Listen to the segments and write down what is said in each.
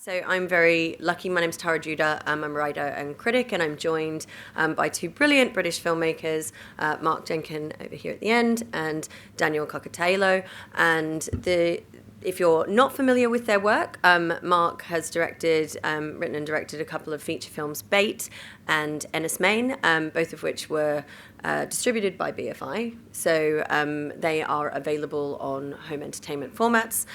So I'm very lucky. My name's Tara Judah. I'm a writer and critic, and I'm joined by two brilliant British filmmakers, Mark Jenkin over here at the end, and Daniel Kokotajlo. And if you're not familiar with their work, Mark has written and directed a couple of feature films, Bait and Ennis Main, both of which were distributed by BFI. So they are available on home entertainment formats.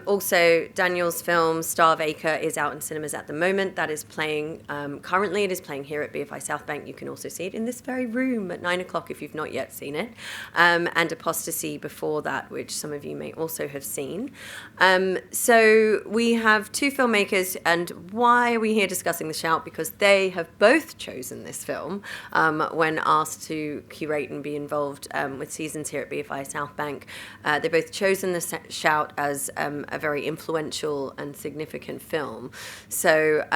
Also, Daniel's film Starve Acre is out in cinemas at the moment. That is playing currently. It is playing here at BFI Southbank. You can also see it in this very room at 9 o'clock if you've not yet seen it. And Apostasy before that, which some of you may also have seen. So we have two filmmakers, and why are we here discussing The Shout? Because they have both chosen this film when asked to curate and be involved with seasons here at BFI Southbank. They've both chosen The Shout as a very influential and significant film. So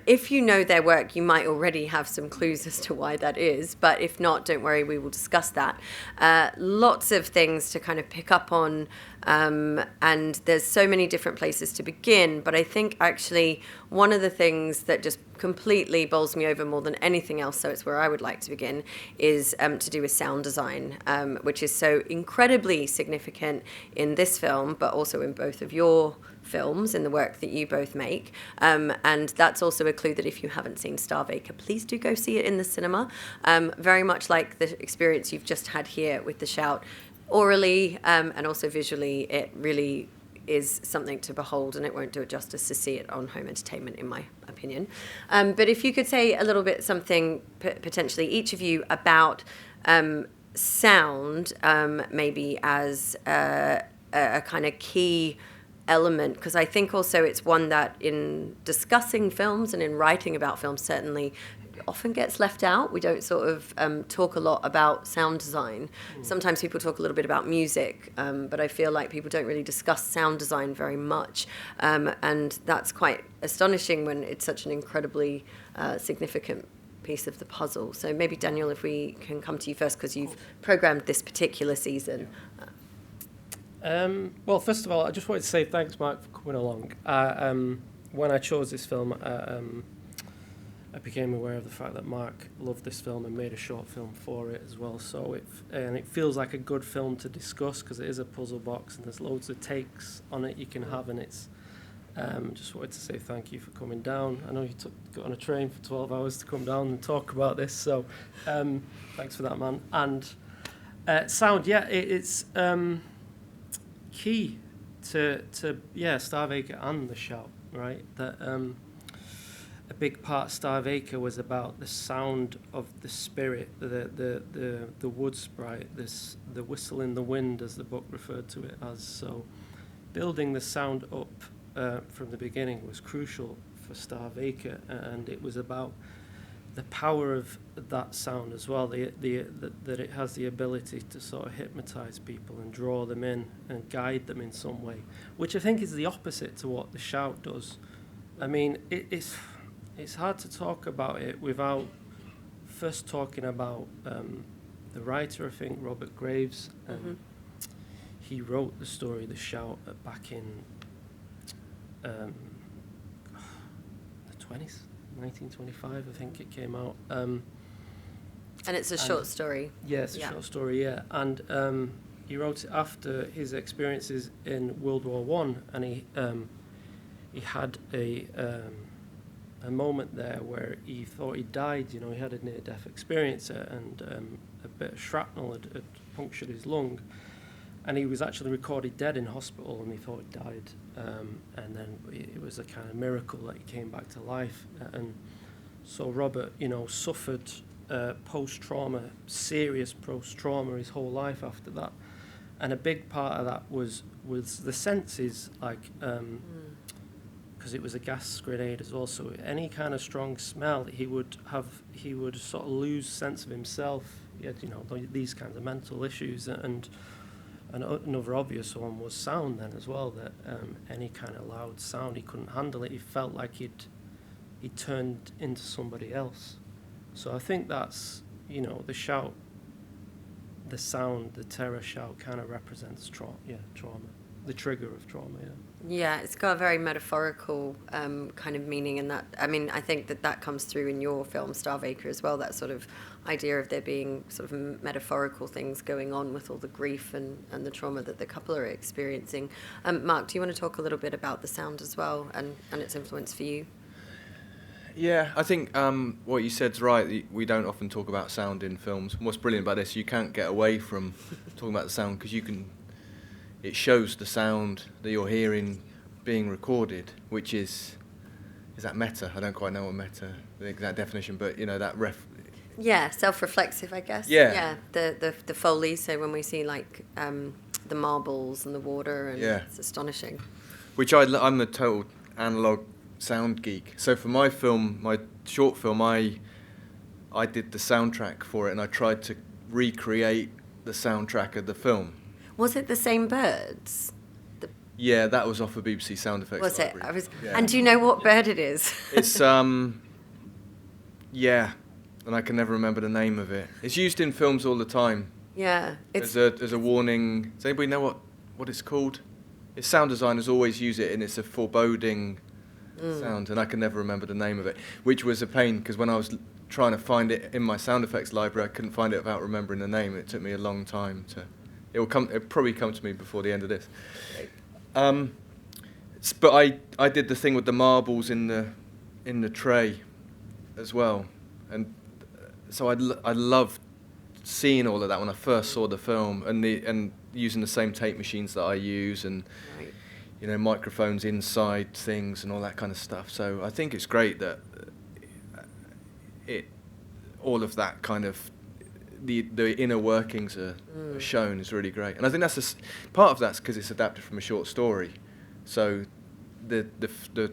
if you know their work, you might already have some clues as to why that is. But if not, don't worry, we will discuss that. Lots of things to kind of pick up on. And there's so many different places to begin, but I think actually one of the things that just completely bowls me over more than anything else, so it's where I would like to begin, is to do with sound design, which is so incredibly significant in this film, but also in both of your films, in the work that you both make. And that's also a clue that if you haven't seen Starve Acre, please do go see it in the cinema. Very much like the experience you've just had here with The Shout. Orally and also visually, it really is something to behold, and it won't do it justice to see it on home entertainment, in my opinion. But if you could say a little bit something, potentially each of you, about sound, maybe as a kind of key element, because I think also it's one that in discussing films and in writing about films certainly often gets left out. We don't sort of talk a lot about sound design. Sometimes people talk a little bit about music, but I feel like people don't really discuss sound design very much. And that's quite astonishing when it's such an incredibly significant piece of the puzzle. So maybe, Daniel, if we can come to you first, because you've programmed this particular season. Well, first of all, I just wanted to say thanks, Mark, for coming along. When I chose this film, I became aware of the fact that Mark loved this film and made a short film for it as well. So it feels like a good film to discuss, because it is a puzzle box and there's loads of takes on it you can have, and it's just wanted to say thank you for coming down. I know you got on a train for 12 hours to come down and talk about this, so thanks for that, man. And sound, yeah, it's key to Starve Acre and The Shout, right? That a big part of Starve Acre was about the sound of the spirit, the wood sprite, the whistle in the wind, as the book referred to it as. So building the sound up from the beginning was crucial for Starve Acre, and it was about the power of that sound as well, that it has the ability to sort of hypnotize people and draw them in and guide them in some way, which I think is the opposite to what The Shout does. I mean, it's hard to talk about it without first talking about the writer, I think, Robert Graves. He wrote the story The Shout back in the 20s, 1925, I think it came out. And it's a short story. Yeah, it's a short story, yeah. And he wrote it after his experiences in World War One, and he had a moment there where he thought he died. You know, he had a near-death experience, and a bit of shrapnel had punctured his lung, and he was actually recorded dead in hospital, and he thought he died. And then it was a kind of miracle that he came back to life. And so Robert, suffered post-trauma, serious post-trauma his whole life after that. And a big part of that was the senses, like, because it was a gas grenade as well, so any kind of strong smell, he would sort of lose sense of himself. He had, these kinds of mental issues, and another obvious one was sound then as well, that any kind of loud sound, he couldn't handle it. He felt like he turned into somebody else. So I think that's, The Shout, the sound, the terror shout kind of represents trauma. the trigger of trauma. Yeah. Yeah, it's got a very metaphorical kind of meaning in that. I mean, I think that comes through in your film, Starve Acre, as well, that sort of idea of there being sort of metaphorical things going on with all the grief and the trauma that the couple are experiencing. Mark, do you want to talk a little bit about the sound as well and its influence for you? Yeah, I think what you said's right. We don't often talk about sound in films. What's brilliant about this, you can't get away from talking about the sound because it shows the sound that you're hearing being recorded, which is that meta? I don't quite know what meta, the exact definition, but that Yeah, self-reflexive, I guess. Yeah. The Foley, so when we see like the marbles and the water, and it's astonishing. Which I'm a total analog sound geek. So for my film, my short film, I did the soundtrack for it, and I tried to recreate the soundtrack of the film. Was it the same birds? Yeah, that was off a BBC sound effects Was it? library. And do you know what bird it is? It's yeah, and I can never remember the name of it. It's used in films all the time. Yeah, As a warning. Does anybody know what it's called? Its sound designers always use it, and it's a foreboding sound, and I can never remember the name of it, which was a pain because when I was trying to find it in my sound effects library, I couldn't find it without remembering the name. It took me a long time to. It'll probably come to me before the end of this. But I did the thing with the marbles in the tray as well, and so I loved seeing all of that when I first saw the film, and using the same tape machines that I use, and microphones inside things and all that kind of stuff. So I think it's great that all of that kind of the inner workings are shown is really great, and I think that's part of that's because it's adapted from a short story. So the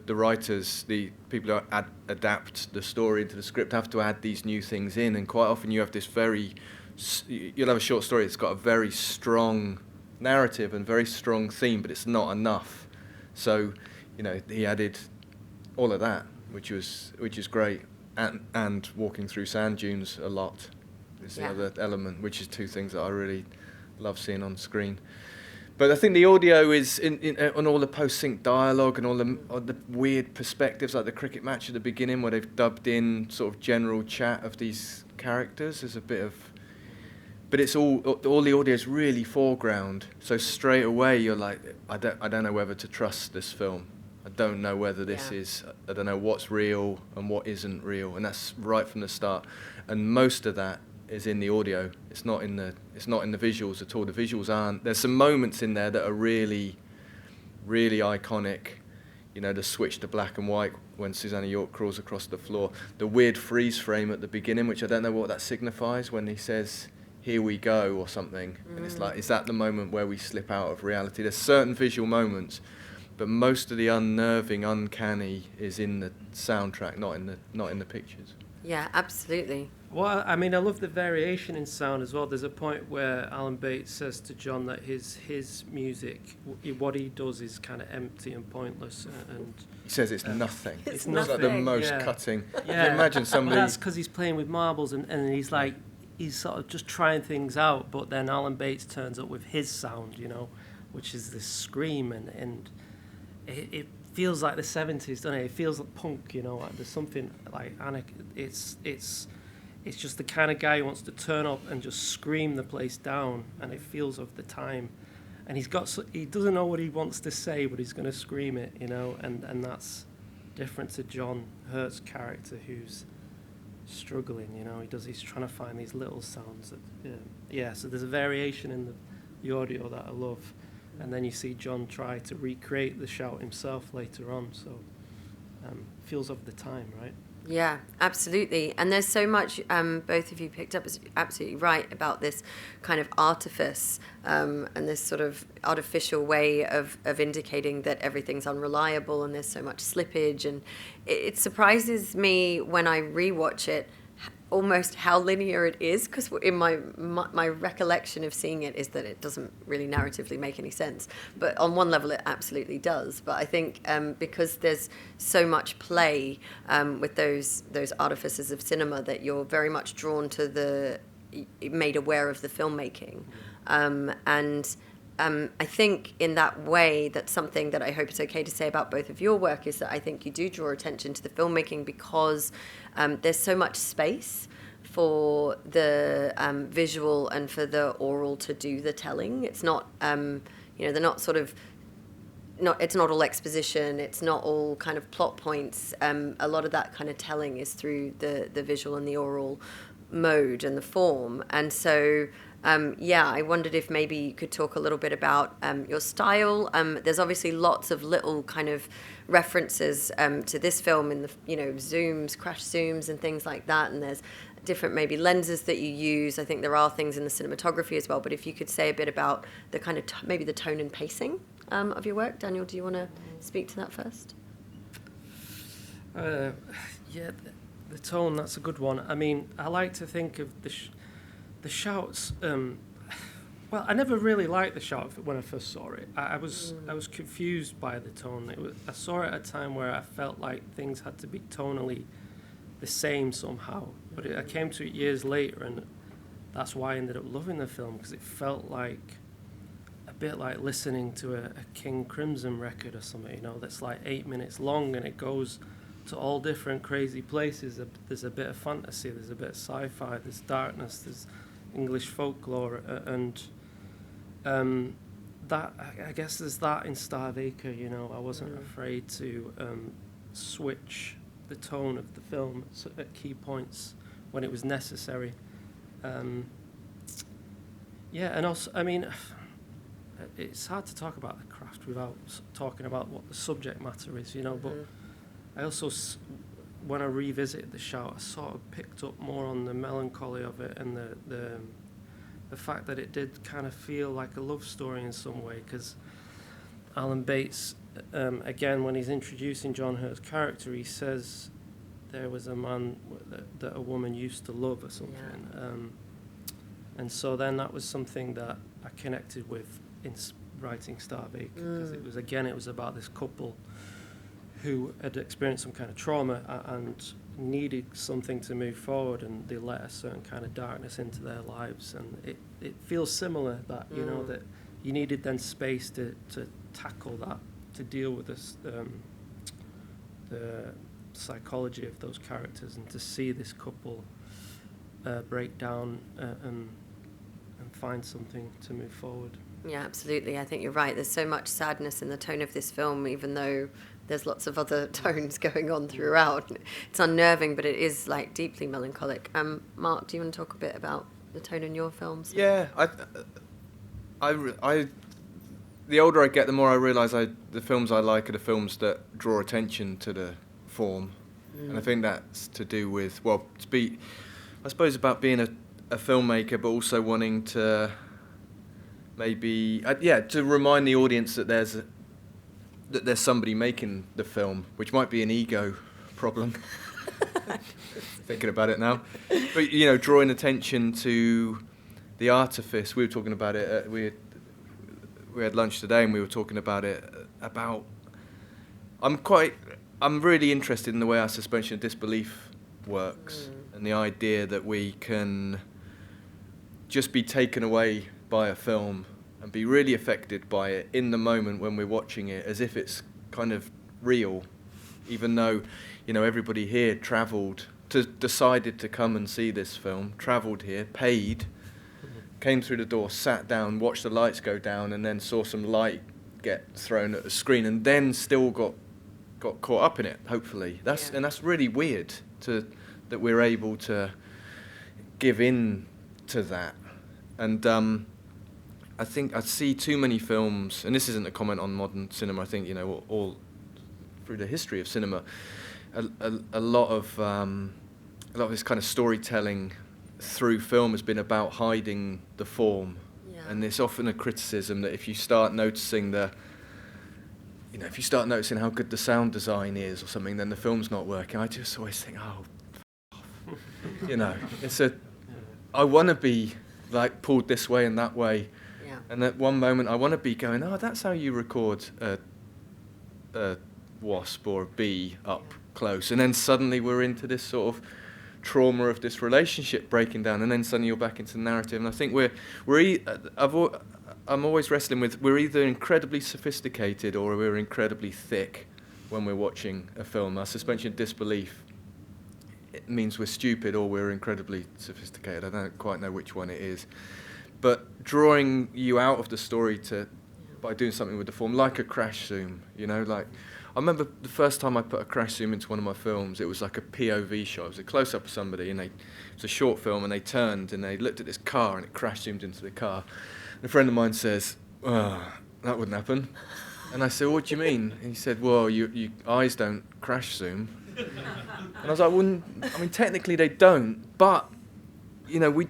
writers, the people who adapt the story into the script have to add these new things in, and quite often you have this you'll have a short story that's got a very strong narrative and very strong theme, but it's not enough. So he added all of that, which is great, and walking through sand dunes a lot is the other element, which is two things that I really love seeing on screen. But I think the audio is on all the post-sync dialogue and all the weird perspectives, like the cricket match at the beginning where they've dubbed in sort of general chat of these characters. There's a bit of, but it's all the audio is really foreground. So straight away you're like, I don't know whether to trust this film. I don't know whether this is. I don't know what's real and what isn't real, and that's right from the start. And most of that is in the audio. It's not in the visuals at all. The visuals aren't. There's some moments in there that are really, really iconic. The switch to black and white when Susanna York crawls across the floor. The weird freeze frame at the beginning, which I don't know what that signifies when he says, "Here we go" or something. And it's like, is that the moment where we slip out of reality? There's certain visual moments, but most of the unnerving, uncanny is in the soundtrack, not in the pictures. Yeah, absolutely. Well, I mean, I love the variation in sound as well. There's a point where Alan Bates says to John that his music, what he does is kind of empty and pointless. And he says it's nothing. It's like the most cutting. Can you imagine somebody? Well, that's because he's playing with marbles and he's like, he's sort of just trying things out. But then Alan Bates turns up with his sound, which is this scream, and it feels like the 70s, doesn't it? It feels like punk, like there's something like it's just the kind of guy who wants to turn up and just scream the place down, and it feels of the time. And he doesn't know what he wants to say, but he's going to scream it, and that's different to John Hurt's character, who's struggling, he's trying to find these little sounds that, so there's a variation in the audio that I love. And then you see John try to recreate the shout himself later on, so feels of the time, right? Yeah, absolutely. And there's so much, both of you picked up is absolutely right about this kind of artifice and this sort of artificial way of indicating that everything's unreliable and there's so much slippage. And it surprises me when I rewatch it almost how linear it is, because in my recollection of seeing it is that it doesn't really narratively make any sense, but on one level it absolutely does. But I think because there's so much play with those artifices of cinema, that you're very much drawn to made aware of the filmmaking, and I think in that way, that's something that I hope it's okay to say about both of your work, is that I think you do draw attention to the filmmaking because there's so much space for the visual and for the oral to do the telling. It's not, they're not sort of, it's not all exposition, it's not all kind of plot points. A lot of that kind of telling is through the visual and the oral mode and the form. And so, I wondered if maybe you could talk a little bit about your style. There's obviously lots of little kind of references to this film in the, zooms, crash zooms and things like that. And there's different maybe lenses that you use. I think there are things in the cinematography as well. But if you could say a bit about the kind of maybe the tone and pacing of your work. Daniel, do you want to speak to that first? The tone, that's a good one. I mean, I like to think of the shouts. Well, I never really liked the shout when I first saw it. I was confused by the tone. I saw it at a time where I felt like things had to be tonally the same somehow. But I came to it years later, and that's why I ended up loving the film, because it felt like a bit like listening to a King Crimson record or something, that's like 8 minutes long, and it goes to all different crazy places. There's a bit of fantasy, there's a bit of sci-fi, there's darkness, there's English folklore, and that I guess there's that in Starve Acre. I wasn't afraid to switch the tone of the film at key points when it was necessary. And also, I mean, it's hard to talk about the craft without talking about what the subject matter is, but I also, when I revisited the shout, I sort of picked up more on the melancholy of it, and the fact that it did kind of feel like a love story in some way, because Alan Bates, again, when he's introducing John Hurt's character, he says there was a man that a woman used to love or something. Yeah. And so then that was something that I connected with in writing Starve Acre, because it was about this couple who had experienced some kind of trauma and needed something to move forward, and they let a certain kind of darkness into their lives. And it feels similar, that that you needed then space to tackle that, to deal with this, the psychology of those characters, and to see this couple break down and find something to move forward. Yeah, absolutely. I think you're right. There's so much sadness in the tone of this film, even though there's lots of other tones going on throughout. It's unnerving, but it is like deeply melancholic. Mark, do you want to talk a bit about the tone in your films? Yeah, I the older I get, the more I realise the films I like are the films that draw attention to the form, and I think that's to do with, I suppose, about being a filmmaker, but also wanting to maybe to remind the audience that there's somebody making the film, which might be an ego problem. Thinking about it now, but drawing attention to the artifice. We were talking about it. We had lunch today, and we were talking about it. I'm really interested in the way our suspension of disbelief works, and the idea that we can just be taken away by a film and be really affected by it in the moment when we're watching it, as if it's kind of real, even though everybody here decided to come and see this film, travelled here, paid, came through the door, sat down, watched the lights go down, and then saw some light get thrown at the screen, and then still got caught up in it, hopefully. And that's really weird that we're able to give in to that. And I think I see too many films, and this isn't a comment on modern cinema, I think, all through the history of cinema, a lot of this kind of storytelling through film has been about hiding the form. Yeah. And there's often a criticism that if you start noticing how good the sound design is or something, then the film's not working. I just always think, I want to be like pulled this way and that way. Yeah. And at one moment I want to be going, that's how you record a wasp or a bee up close. And then suddenly we're into this sort of trauma of this relationship breaking down, and then suddenly you're back into the narrative. And I think I'm always wrestling with, we're either incredibly sophisticated or we're incredibly thick when we're watching a film. Our suspension of disbelief, it means we're stupid or we're incredibly sophisticated. I don't quite know which one it is. But drawing you out of the story by doing something with the form, like a crash zoom, you know, like, I remember the first time I put a crash zoom into one of my films, it was like a POV shot. It was a close-up of somebody, and it was a short film, and they turned, and they looked at this car, and it crash zoomed into the car. And a friend of mine says, "Oh, that wouldn't happen." And I said, "What do you mean?" And he said, "Well, your eyes don't crash zoom." And I was like, "Well, I mean, technically they don't, but, you know, we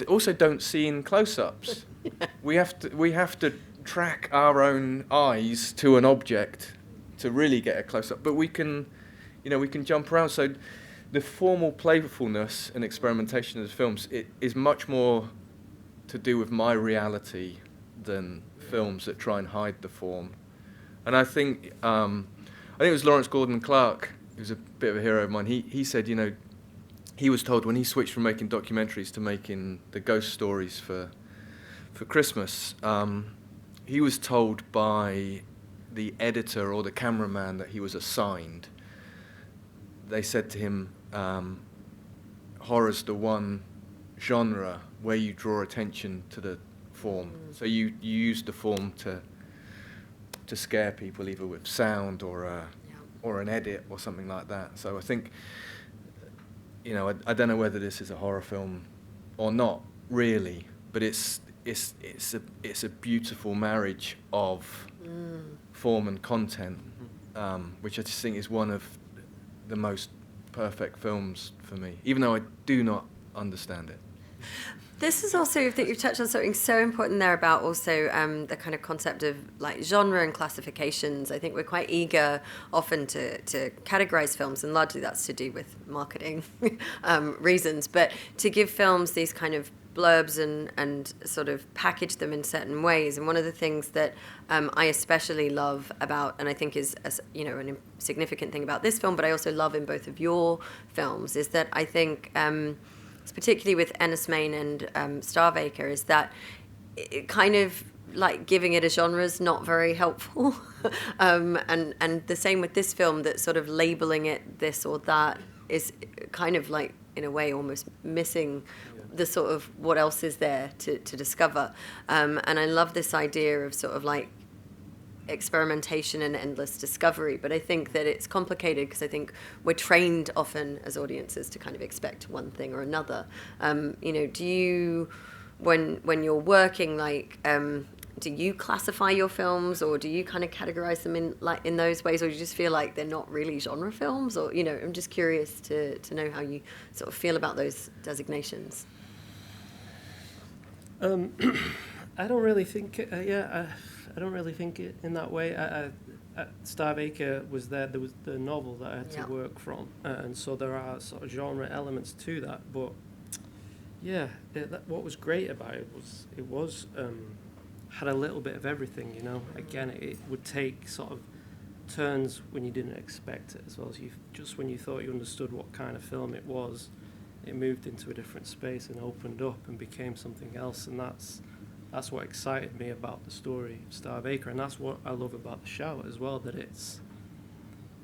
also don't see in close-ups. We have to track our own eyes to an object to really get a close-up, but we can jump around." So the formal playfulness and experimentation of the films, it is much more to do with my reality than films that try and hide the form. And I think it was Lawrence Gordon Clark, who's a bit of a hero of mine. He said, you know, he was told when he switched from making documentaries to making the ghost stories for Christmas, he was told by the editor or the cameraman that he was assigned. They said to him, horror's the one genre where you draw attention to the form. So you use the form to scare people, either with sound or an edit or something like that. So I think, you know, I don't know whether this is a horror film or not, really, but it's a beautiful marriage of form and content, which I just think is one of the most perfect films for me, even though I do not understand it. This is also, I think you've touched on something so important there about also the kind of concept of like genre and classifications. I think we're quite eager often to categorize films, and largely that's to do with marketing reasons, but to give films these kind of blurbs and sort of package them in certain ways. And one of the things that I especially love about, and I think is you know, a significant thing about this film, but I also love in both of your films, is that I think particularly with Ennis Main and Starve Acre, is that it kind of like giving it a genre is not very helpful. And the same with this film, that sort of labeling it this or that is kind of like, in a way, almost missing the sort of what else is there to discover. And I love this idea of sort of like experimentation and endless discovery, but I think that it's complicated because I think we're trained often as audiences to kind of expect one thing or another. You know, do you, when you're working, like, do you classify your films, or do you kind of categorize them in those ways, or do you just feel like they're not really genre films? Or, you know, I'm just curious to know how you sort of feel about those designations. I don't really think, I don't really think it in that way. Starve Acre was there was the novel that I had to work from, and so there are sort of genre elements to that. But yeah, what was great about it was had a little bit of everything. You know, again, it would take sort of turns when you didn't expect it, as well as just when you thought you understood what kind of film it was, it moved into a different space and opened up and became something else, and that's what excited me about the story of Starve Acre, and that's what I love about The Shout as well, that it's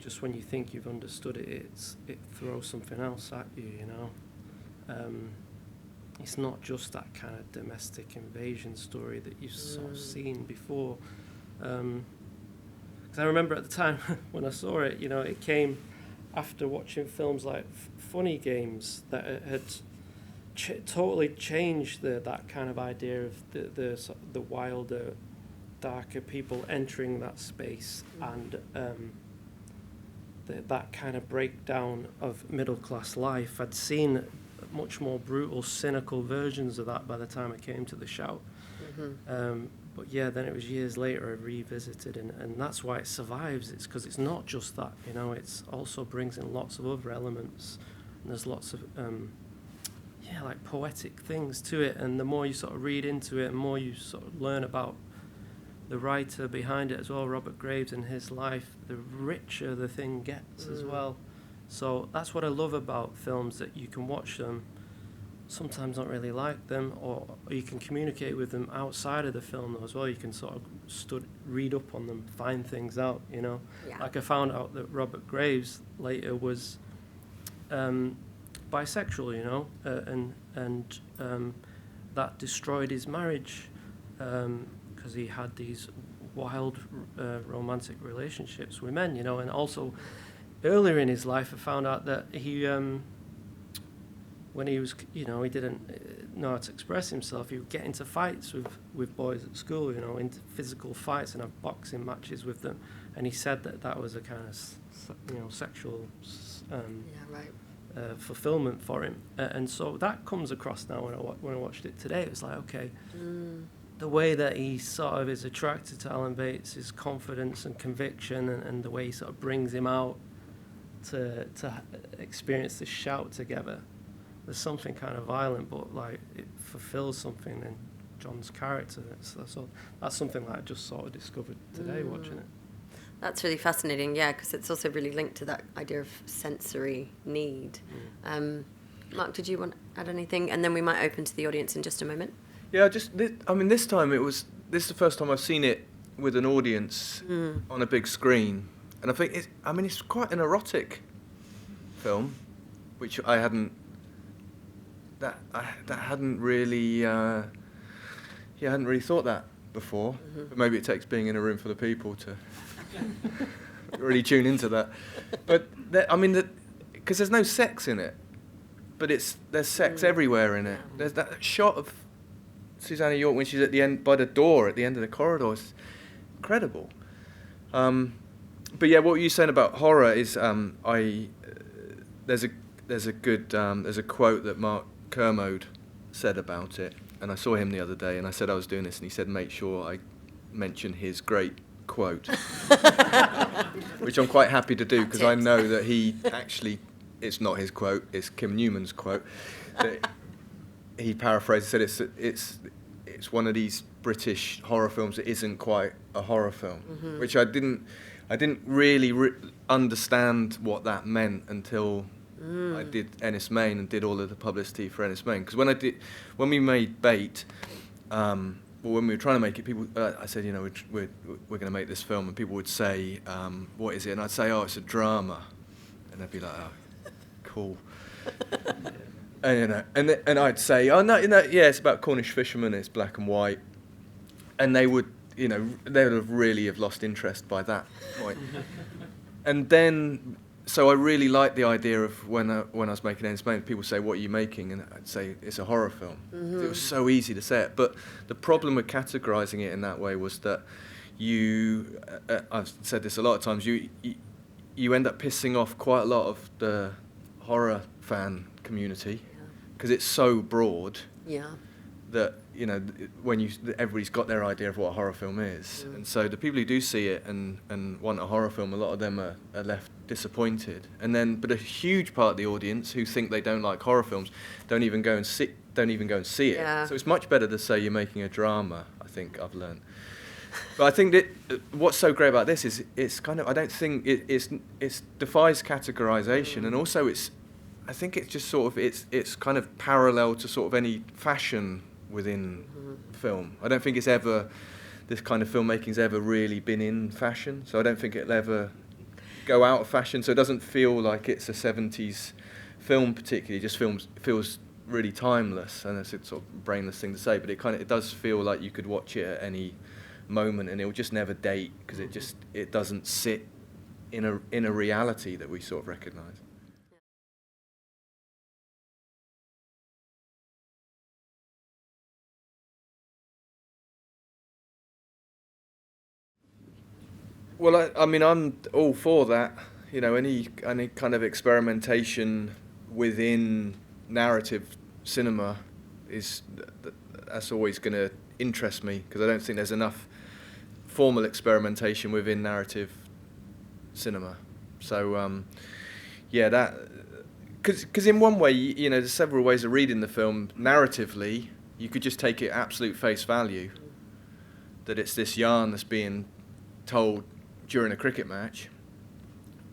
just when you think you've understood it, it throws something else at you, you know. It's not just that kind of domestic invasion story that you've sort of seen before. Because I remember at the time when I saw it, you know, it came after watching films like Funny Games that had totally changed that kind of idea of the wilder, darker people entering that space, and that kind of breakdown of middle class life. I'd seen much more brutal, cynical versions of that by the time I came to The Shout. But yeah, then it was years later I revisited, and that's why it survives. It's because it's not just that, you know, it's also brings in lots of other elements, and there's lots of like poetic things to it, and the more you sort of read into it, and more you sort of learn about the writer behind it as well, Robert Graves and his life, the richer the thing gets as well. So that's what I love about films, that you can watch them sometimes don't really like them, or you can communicate with them outside of the film as well. You can sort of read up on them, find things out, you know. Yeah. Like I found out that Robert Graves later was bisexual, you know, and that destroyed his marriage because he had these wild romantic relationships with men, you know. And also earlier in his life I found out that he when he was, you know, he didn't know how to express himself. He would get into fights with boys at school, you know, into physical fights and have boxing matches with them. And he said that was a kind of, you know, sexual fulfillment for him. And so that comes across now when I watched it today. It was like, okay, the way that he sort of is attracted to Alan Bates, his confidence and conviction, and the way he sort of brings him out to experience this shout together. There's something kind of violent, but like it fulfills something in John's character. That's something that I just sort of discovered today watching it. That's really fascinating, yeah, because it's also really linked to that idea of sensory need. Mark, did you want to add anything? And then we might open to the audience in just a moment. Yeah, this time this is the first time I've seen it with an audience on a big screen, and I think it's quite an erotic film, which I hadn't really thought that before. But maybe it takes being in a room full of people to really tune into that. But because there's no sex in it, but there's sex everywhere in it. There's that shot of Susanna York when she's at the end by the door at the end of the corridor. It's incredible. But yeah, what were you saying about horror is there's a quote that Mark Kermode said about it, and I saw him the other day, and I said I was doing this, and he said make sure I mention his great quote, which I'm quite happy to do because I know that he actually, it's not his quote, it's Kim Newman's quote. That he paraphrased, said it's one of these British horror films that isn't quite a horror film, which I didn't really understand what that meant until I did Ennis Main and did all of the publicity for Ennis Main. Because when we made Bait, when we were trying to make it, people, I said, you know, we're going to make this film, and people would say, what is it? And I'd say, oh, it's a drama, and they'd be like, oh, cool. And you know, and I'd say, oh no, yeah, it's about Cornish fishermen, it's black and white, and they would, you know, they would have really lost interest by that point. And then, so I really liked the idea of when I was making Ennis Main, people say, what are you making? And I'd say, it's a horror film. It was so easy to say it. But the problem with categorising it in that way was that you, I've said this a lot of times, you end up pissing off quite a lot of the horror fan community because it's so broad that, you know, everybody's got their idea of what a horror film is. And so the people who do see it and want a horror film, a lot of them are left disappointed. But a huge part of the audience who think they don't like horror films don't even go and see it. Yeah. So it's much better to say you're making a drama, I think I've learned. But I think that what's so great about this is it's kind of, I don't think it defies categorization, and also I think it's just sort of it's kind of parallel to sort of any fashion within film. I don't think this kind of filmmaking's ever really been in fashion, so I don't think it'll ever go out of fashion, so it doesn't feel like it's a 70s film particularly. It just feels really timeless, and it's a sort of brainless thing to say, but it does feel like you could watch it at any moment and it will just never date because it doesn't sit in a reality that we sort of recognise. Well, I mean, I'm all for that. You know, any kind of experimentation within narrative cinema that's always going to interest me because I don't think there's enough formal experimentation within narrative cinema. So, yeah, that because in one way, you know, there's several ways of reading the film. Narratively, you could just take it absolute face value that it's this yarn that's being told during a cricket match.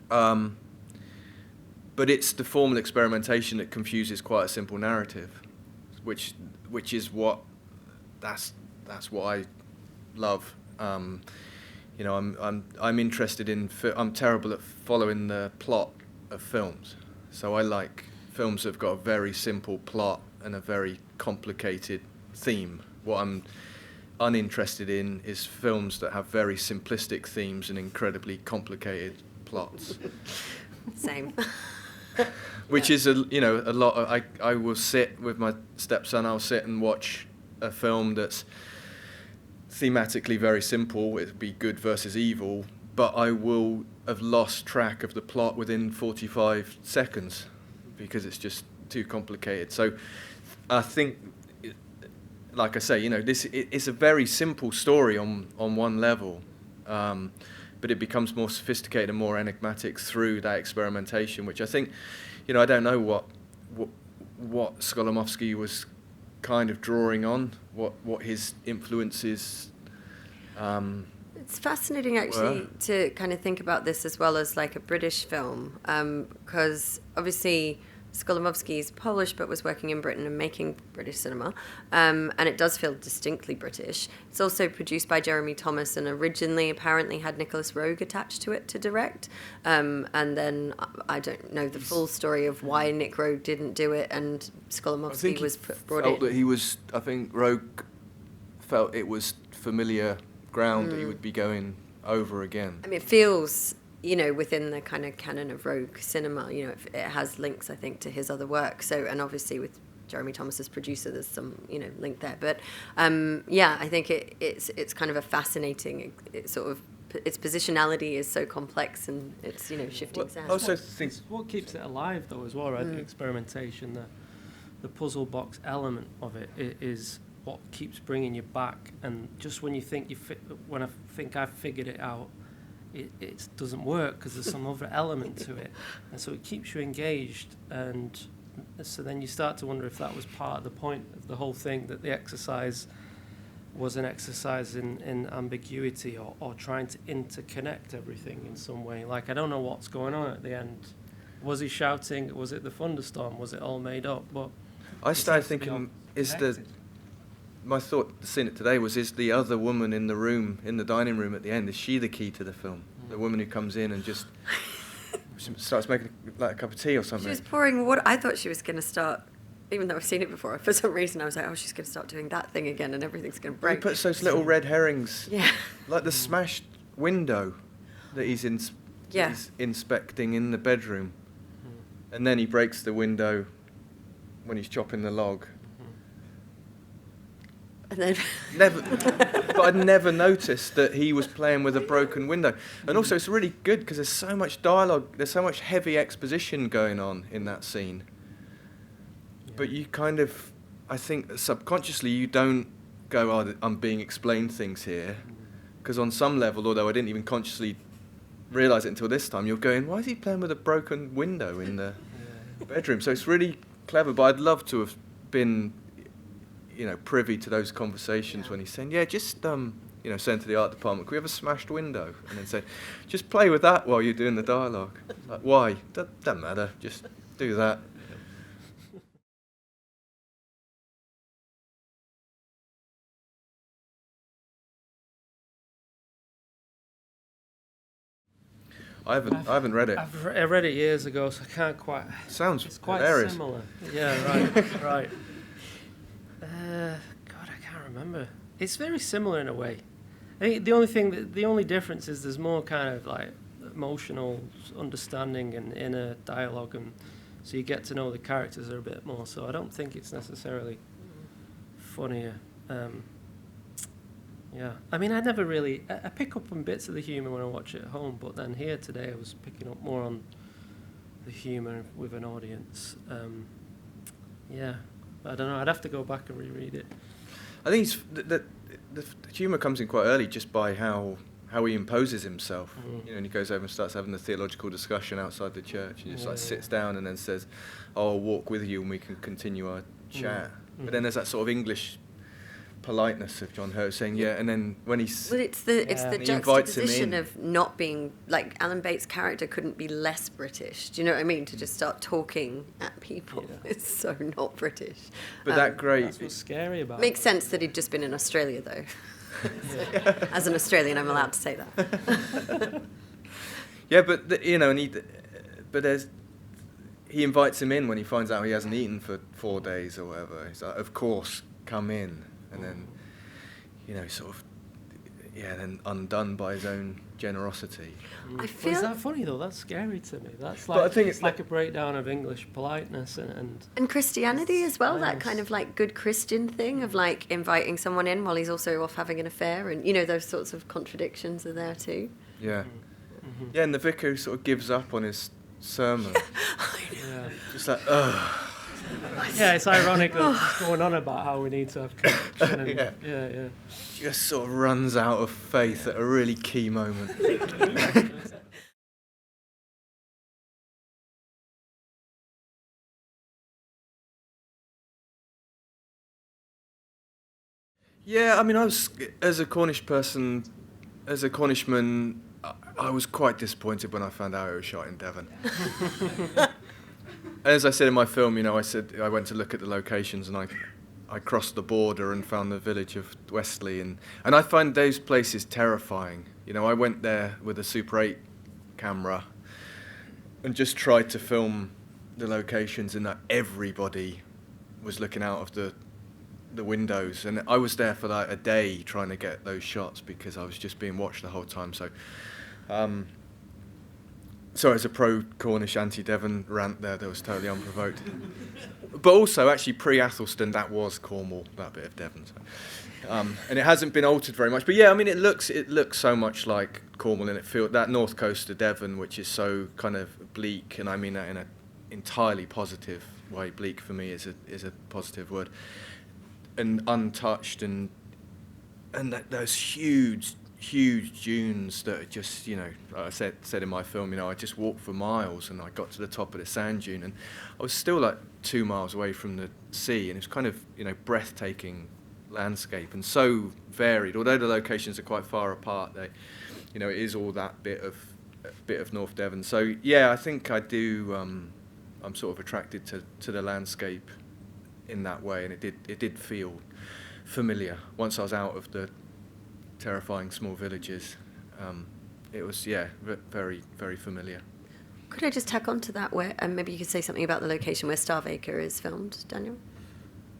But it's the formal experimentation that confuses quite a simple narrative. which is what that's what I love. You know, I'm interested in. I'm terrible at following the plot of films, so I like films that've got a very simple plot and a very complicated theme. What I'm uninterested in is films that have very simplistic themes and incredibly complicated plots. Same. Which is a lot. I will sit with my stepson. I'll sit and watch a film that's thematically very simple. It'd be good versus evil, but I will have lost track of the plot within 45 seconds because it's just too complicated. So I think, like I say, you know, it's a very simple story on one level, but it becomes more sophisticated and more enigmatic through that experimentation, which I think, you know, I don't know what Skolimowski was kind of drawing on, what his influences It's fascinating actually to kind of think about this as well as like a British film, because obviously Skolimowski is Polish but was working in Britain and making British cinema, and it does feel distinctly British. It's also produced by Jeremy Thomas and originally apparently had Nicholas Roeg attached to it to direct, and then I don't know the full story of why Nick Roeg didn't do it and Skolimowski was brought in. That he was, I think Roeg felt it was familiar ground that he would be going over again. I mean, it feels, you know, within the kind of canon of Roeg cinema, you know, it has links, I think, to his other work. So, and obviously with Jeremy Thomas as producer, there's some, you know, link there. But yeah, I think it's kind of a fascinating, its positionality is so complex and it's, you know, shifting sound. I also think what keeps it alive though as well, right? The experimentation, the puzzle box element of it is what keeps bringing you back. And just when you think when I think I've figured it out, it doesn't work because there's some other element to it, and so it keeps you engaged. And so then you start to wonder if that was part of the point of the whole thing, that the exercise was an exercise in ambiguity or trying to interconnect everything in some way. Like, I don't know what's going on at the end. Was he shouting? Was it the thunderstorm? Was it all made up? But I started thinking, my thought, seeing it today, is the other woman in the room, in the dining room at the end, is she the key to the film? The woman who comes in and just starts making like a cup of tea or something. She was pouring water. I thought she was going to start, even though I've seen it before, for some reason I was like, oh, she's going to start doing that thing again and everything's going to break. He puts those little red herrings, yeah, like the smashed window that he's inspecting in the bedroom. And then he breaks the window when he's chopping the log. And then But I'd never noticed that he was playing with a broken window. And also it's really good because there's so much dialogue, there's so much heavy exposition going on in that scene. But you kind of, I think subconsciously you don't go, oh, I'm being explained things here. Because on some level, although I didn't even consciously realise it until this time, you're going, why is he playing with a broken window in the bedroom? So it's really clever, but I'd love to have been, you know, privy to those conversations when he's saying, just, you know, saying to the art department, can we have a smashed window? And then say, just play with that while you're doing the dialogue. Like, why? Doesn't matter, just do that. I haven't read it. I read it years ago, so I can't quite. It's quite hilarious. Similar. Yeah, right. God, I can't remember. It's very similar in a way. I think the only difference is there's more kind of like emotional understanding and inner dialogue, and so you get to know the characters a bit more. So I don't think it's necessarily funnier. Yeah, I mean, I never really. I pick up on bits of the humour when I watch it at home, but then here today I was picking up more on the humour with an audience. Yeah, I don't know. I'd have to go back and reread it. I think the humour comes in quite early just by how he imposes himself. You know, and he goes over and starts having the theological discussion outside the church. He just sits down and then says, "Oh, I'll walk with you and we can continue our chat." But then there's that sort of English politeness of John Hurt saying, yeah, and then when he's... Well, it's the He invites him juxtaposition in. of not being, like, Alan Bates' character couldn't be less British. Do you know what I mean? To just start talking at people. Yeah. It's so not British. But that great... That's what's scary about Makes it. sense that he'd just been in Australia, though. So, as an Australian, I'm allowed to say that. Yeah, but, you know, and he invites him in when he finds out he hasn't eaten for 4 days or whatever. He's like, of course, come in. And then, you know, sort of, yeah, then undone by his own generosity. I But feel... is that funny though? That's scary to me. That's But I like think it's like a breakdown of English politeness and And Christianity as well, that Nice. kind of like good Christian thing of like inviting someone in while he's also off having an affair, and you know those sorts of contradictions are there too. Yeah. Mm-hmm. Yeah, and the vicar sort of gives up on his sermon. yeah. Just like, ugh. Yeah, it's ironic that he's going on about how we need to have connection. And, Yeah. yeah. Just sort of runs out of faith at a really key moment. Yeah, I mean, I was, as a Cornish person, as a Cornishman, I was quite disappointed when I found out it was shot in Devon. As I said in my film, you know, I went to look at the locations and I crossed the border and found the village of Westley, and I find those places terrifying. You know, I went there with a Super 8 camera and just tried to film the locations, and that everybody was looking out of the windows, and I was there for like a day trying to get those shots because I was just being watched the whole time. So as a pro-Cornish anti-Devon rant there, that was totally unprovoked. But also, actually, pre-Athelstan, that was Cornwall, that bit of Devon. So. And it hasn't been altered very much. But yeah, I mean, it looks so much like Cornwall, and it feels that north coast of Devon, which is so kind of bleak, and I mean that in an entirely positive way. Bleak for me is a positive word, and untouched, and those huge dunes that are just, you know, like I said in my film, you know, I just walked for miles and I got to the top of the sand dune and I was still like 2 miles away from the sea, and it was kind of, you know, breathtaking landscape and so varied. Although the locations are quite far apart, they, you know, it is all that bit of North Devon. So yeah, I think I do. I'm sort of attracted to the landscape in that way, and it did feel familiar once I was out of the terrifying small villages. It was, yeah, very, very familiar. Could I just tack on to that, where maybe you could say something about the location where Starve Acre is filmed, Daniel?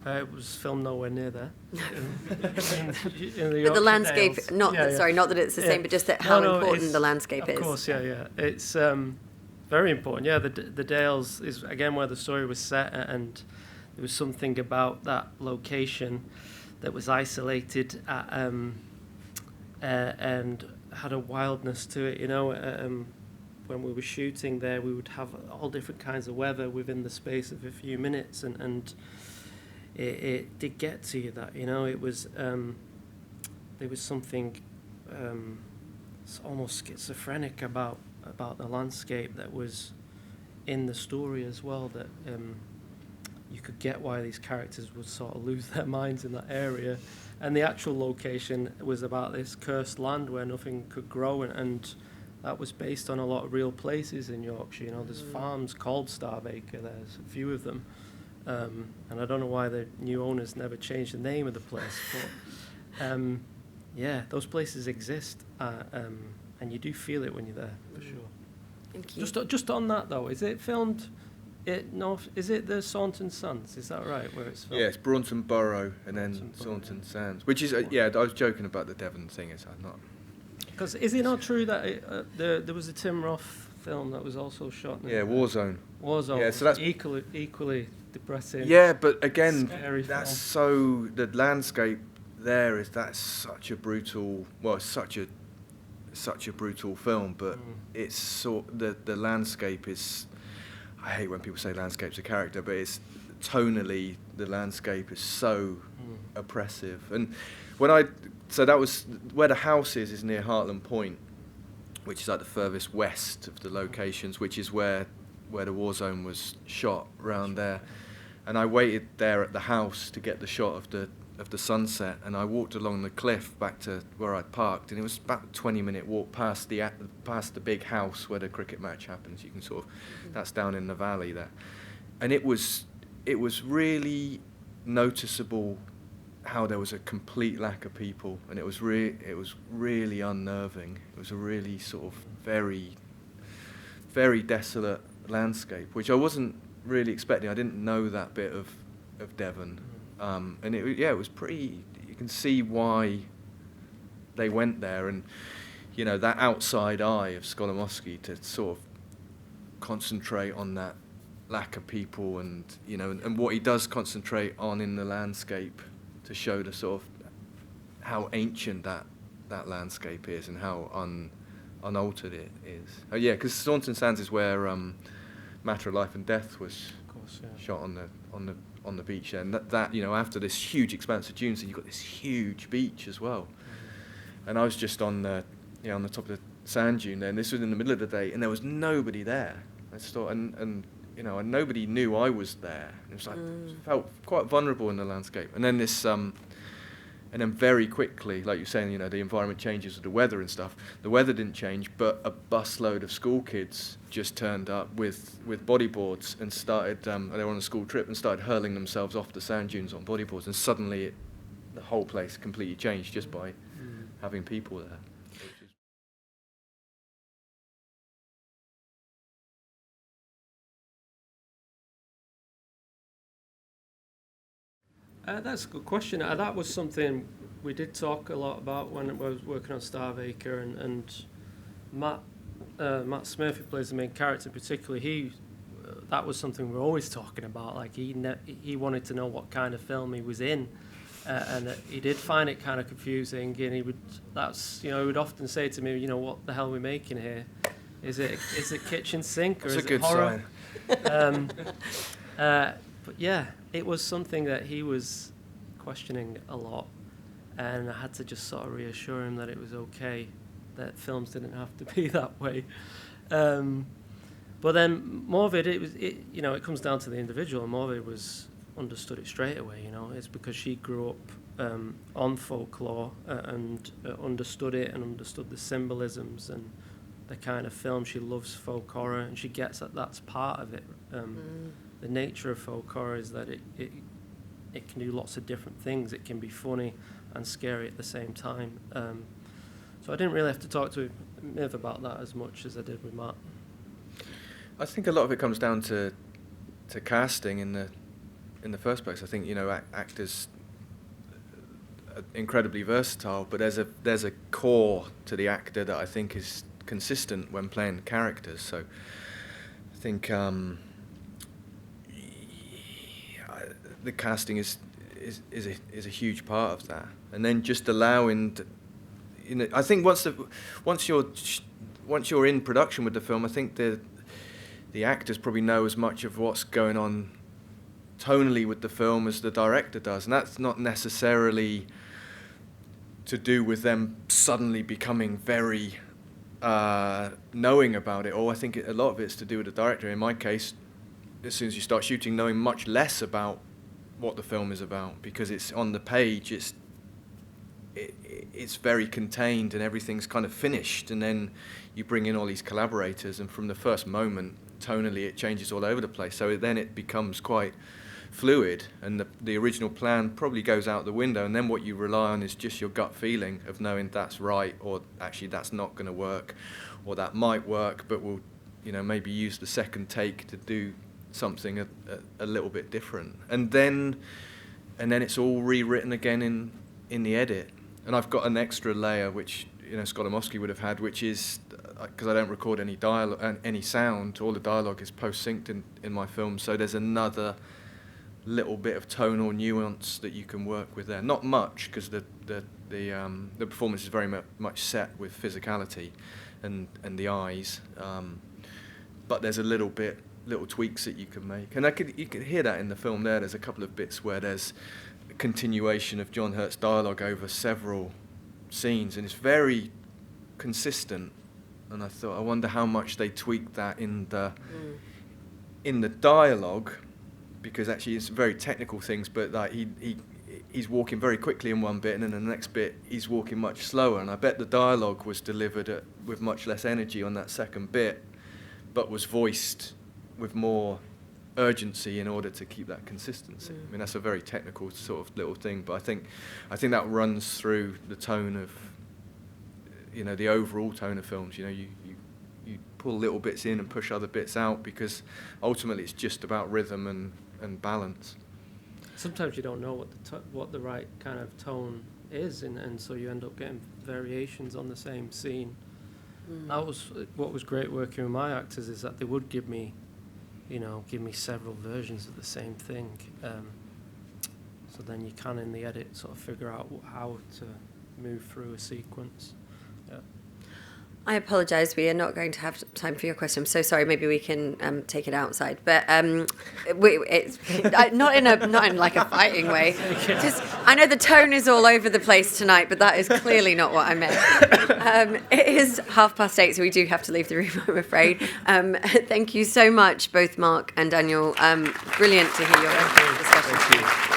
It was filmed nowhere near there. in But the Yorkshire landscape, Dales. not Yeah, that, yeah. sorry, not that it's the Yeah. same, but just that how No, important it's- the landscape is. Of course, yeah. It's very important. Yeah, the Dales is again where the story was set, and there was something about that location that was isolated and had a wildness to it. You know, when we were shooting there, we would have all different kinds of weather within the space of a few minutes, and it did get to you. That, you know, it was there was something almost schizophrenic about the landscape that was in the story as well, that you could get why these characters would sort of lose their minds in that area. And the actual location was about this cursed land where nothing could grow, and that was based on a lot of real places in Yorkshire. You know, there's farms called Starve Acre, there's a few of them. And I don't know why the new owners never changed the name of the place, but yeah, those places exist, and you do feel it when you're there, for sure. Thank you. Just on that though, is it filmed? Is it the Saunton Sands? Is that right, where it's filmed? Yeah, it's Braunton Borough and then Braunton Borough. Saunton Sands, which is yeah. I was joking about the Devon thing. I'm not. Because is it not true that there was a Tim Roth film that was also shot in Yeah, Warzone. Warzone? Yeah, so that's equally depressing. Yeah, but again, Scary that's film. so the landscape there that's such a brutal. Well, it's such a brutal film, but it's the landscape is. I hate when people say landscape's a character, but it's tonally the landscape is so oppressive. And so that was where the house is near Hartland Point, which is like the furthest west of the locations, which is where the war zone was shot, round there. And I waited there at the house to get the shot of of the sunset, and I walked along the cliff back to where I'd parked, and it was about a 20-minute walk past the big house where the cricket match happens. You can sort of, that's down in the valley there, and it was really noticeable how there was a complete lack of people, and it was really unnerving. It was a really sort of very, very desolate landscape, which I wasn't really expecting. I didn't know that bit of Devon, and it was pretty. You can see why they went there, and that outside eye of Skolimowski to sort of concentrate on that lack of people, and and what he does concentrate on in the landscape to show the sort of how ancient that landscape is and how unaltered it is. Oh yeah, because Staunton Sands is where Matter of Life and Death was shot on the beach there, and that after this huge expanse of dunes, and you've got this huge beach as well. And I was just on the top of the sand dune there, and this was in the middle of the day, and there was nobody there. I just thought, and nobody knew I was there. It was like felt quite vulnerable in the landscape. And then and then very quickly, like you're saying, the environment changes with the weather and stuff. The weather didn't change, but a busload of school kids just turned up with bodyboards and started. They were on a school trip and started hurling themselves off the sand dunes on bodyboards, and suddenly the whole place completely changed just by having people there. That's a good question. That was something we did talk a lot about when I was working on Starve Acre, and Matt Smith, who plays the main character particularly, that was something we were always talking about. Like he wanted to know what kind of film he was in, and he did find it kind of confusing. And he would often say to me, what the hell are we making here? Is it kitchen sink or That's is a good it horror? sign. But yeah, it was something that he was questioning a lot, and I had to just sort of reassure him that it was okay, that films didn't have to be that way. But then more of it comes down to the individual. More of it was understood it straight away. It's because she grew up on folklore and understood it and understood the symbolisms and the kind of film. She loves folk horror, and she gets that that's part of it. The nature of folk horror is that it can do lots of different things. It can be funny and scary at the same time. So I didn't really have to talk to Miv about that as much as I did with Matt. I think a lot of it comes down to casting in the first place. I think actors are incredibly versatile, but there's a core to the actor that I think is consistent when playing characters. So I think the casting is a huge part of that, and then just allowing. I think once you're in production with the film, I think the actors probably know as much of what's going on tonally with the film as the director does, and that's not necessarily to do with them suddenly becoming very knowing about it. Or I think a lot of it's to do with the director. In my case, as soon as you start shooting, knowing much less about what the film is about, because it's on the page, it's very contained and everything's kind of finished, and then you bring in all these collaborators, and from the first moment, tonally it changes all over the place. So then it becomes quite fluid, and the original plan probably goes out the window, and then what you rely on is just your gut feeling of knowing that's right, or actually that's not going to work, or that might work, but we'll maybe use the second take to do something a little bit different, and then it's all rewritten again in the edit. And I've got an extra layer which Skolimowski would have had, which is because I don't record any dialogue, any sound. All the dialogue is post-synced in my film, so there's another little bit of tonal nuance that you can work with there. Not much, because the performance is very much set with physicality and the eyes, but there's a little tweaks that you can make, and you could hear that in the film. There's a couple of bits where there's a continuation of John Hurt's dialogue over several scenes, and it's very consistent. And I thought, I wonder how much they tweaked that in the dialogue, because actually it's very technical things, but like he's walking very quickly in one bit, and then in the next bit he's walking much slower. And I bet the dialogue was delivered with much less energy on that second bit, but was voiced with more urgency in order to keep that consistency. I mean, that's a very technical sort of little thing, but I think that runs through the tone of, you know, the overall tone of films. You know, you pull little bits in and push other bits out, because ultimately it's just about rhythm and balance. Sometimes you don't know what the right kind of tone is, and so you end up getting variations on the same scene. That was what was great working with my actors, is that they would give me several versions of the same thing. So then you can, in the edit, sort of figure out how to move through a sequence. Yeah. I apologise. We are not going to have time for your question. I'm so sorry. Maybe we can take it outside. But it's not in like a fighting way. Just, I know the tone is all over the place tonight, but that is clearly not what I meant. It is 8:30, so we do have to leave the room, I'm afraid. Thank you so much, both Mark and Daniel. Brilliant to hear your discussion. Thank you.